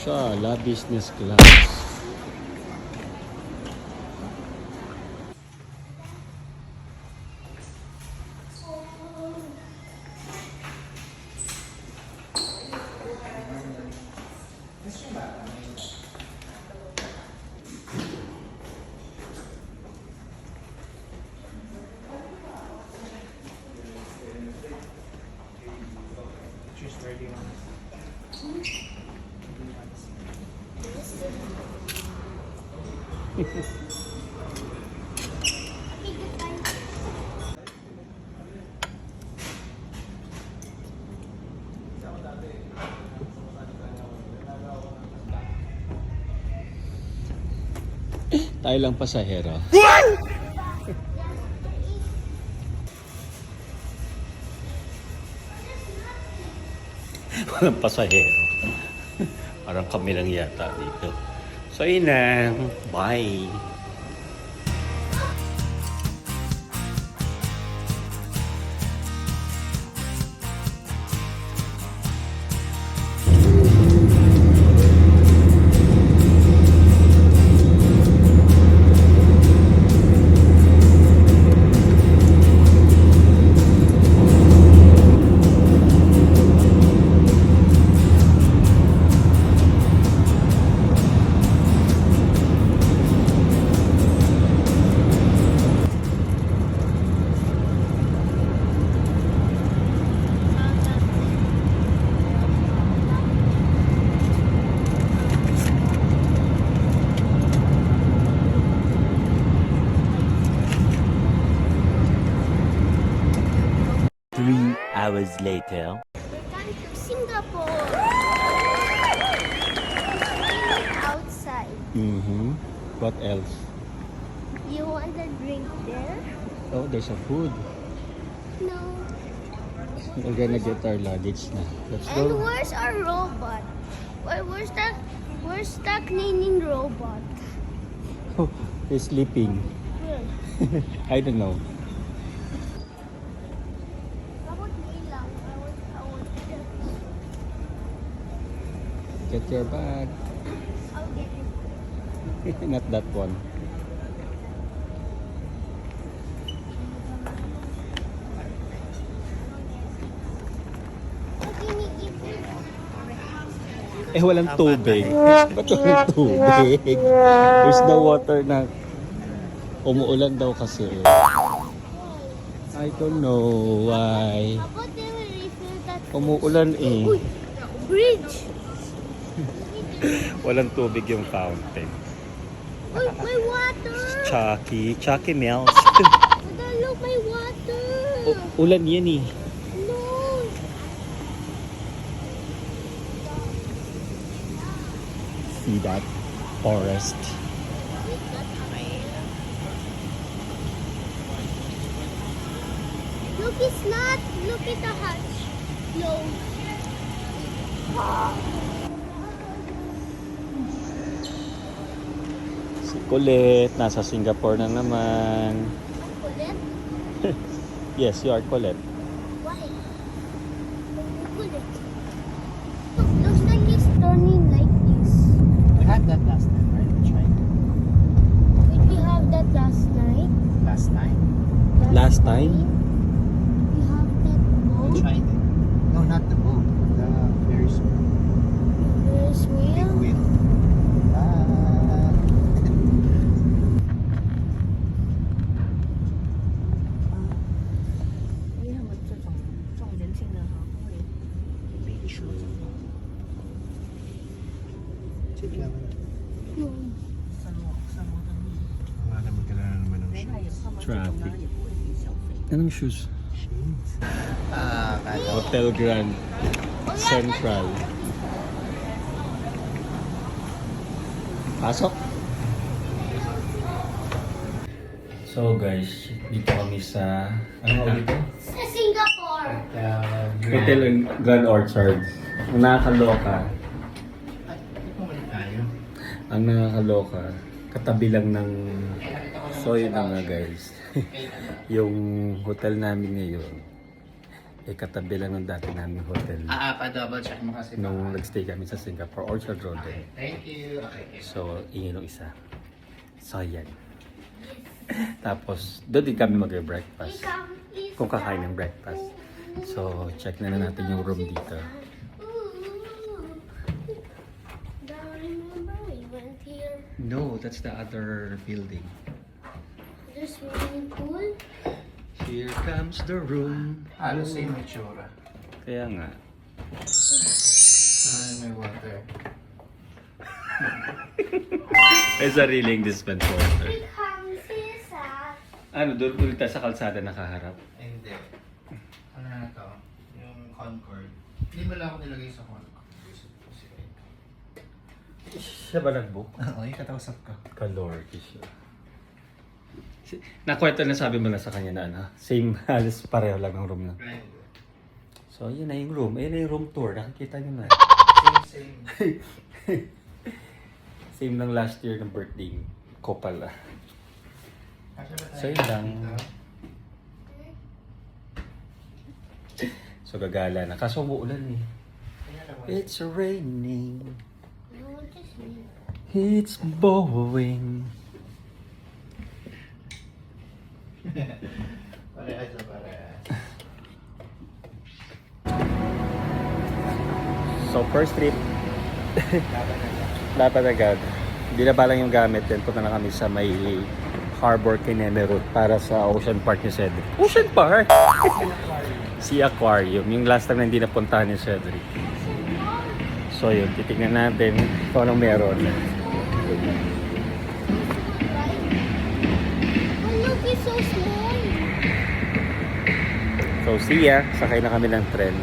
Sala Business Class. Just ready on. Tayo lang pasahero. Walang pasahero. Parang kami lang yata dito. So yun na. Bye. Hours later. We're going to Singapore. Outside. Mm-hmm. What else? You want a drink there? Oh, there's a food. No. We're gonna get our luggage na. Let's And go. where's our robot? Where's the cleaning robot? Oh, he's sleeping. Where? I don't know. Robot nilang. Get your bag. I'll get it. Not that one. Eh, walang tubig. Ba't walang tubig? There's no water na umuulan daw kasi. I don't know why. How about they will refill that? Umuulan eh. Uy! Bridge! Walang tubig yung fountain. Uy! May water! Chucky melts. Look, may water! Ulan yan eh. No! See that? Forest. Look, it's not. Look at the hatch. No. Si Colette, nasa Singapore na naman. Kulit? Yes, you are Colette. Why? Kulit. Look, looks like it's turning like this. We had that last time, right? In China. Did we have that last night? Last time? Last time? We have that In boat. China. No, not the boat. The Ferris wheel. There's Big wheel. wheel. Ah. 因为他们这种人性的哈，会比车子 Check lang. No. 生活的密， Wala naman kailangan naman ng 他也他们这种 Traffic 呢也不会比消费。 Anong shoes? shoes. Ah, kala. Hotel Grand Central. Pasok. So guys, dito kami sa ano dito? Sa Singapore. Hotel Grand Orchard. Ang nakakaloka, Ay, ito mali tayo. ang nakakaloka, katabi lang ng so yun na nga guys. Yung hotel namin ngayon katabi lang ng dati naming hotel. Pa-double check mo kasi. Nung nagstay kami sa Singapore, Orchard Road din. Thank you. Okay. So, ingin ng isa. So, yan. Tapos, doon din kami mag-breakfast. Kung kakain ng breakfast. So, check na natin yung room dito. Don't remember we went here. No, that's the other building. There's swimming pool. Here comes the room. Halos same itsura. Kaya nga. May water. May sariling dispense water. It comes inside. Ano, doon ulit tayo sa kalsada nakaharap. Hindi. Ano na to? Yung Concord. Hindi mo lang ako nilagay sa Concord. Siya ba nag-book? Oo, yung katausap ko. Kalorky siya. Nakwento na sabi mo na sa kanya na ano, same halos pareho lang ang room na. Right. So, yun na yung room. Ayun na yung room tour. Nakikita nyo na. Same. Same ng last year ng birthday ko pala. So, yun lang. So, gagala na. Kaso umuulan eh. It's raining. No, just me. It's blowing. Parehas na parehas. So, first trip. Dapat agad. Hindi na balang yung gamit din. Punta na kami sa may Harbor Kineme Route para sa Ocean Park ni Cedric. Ocean Park? Sea Aquarium. Yung last time na hindi napuntahan ni Cedric. So yun, titignan natin kung anong meron. Oh, look, it's so small. So see ya. Sakay na kami ng tren.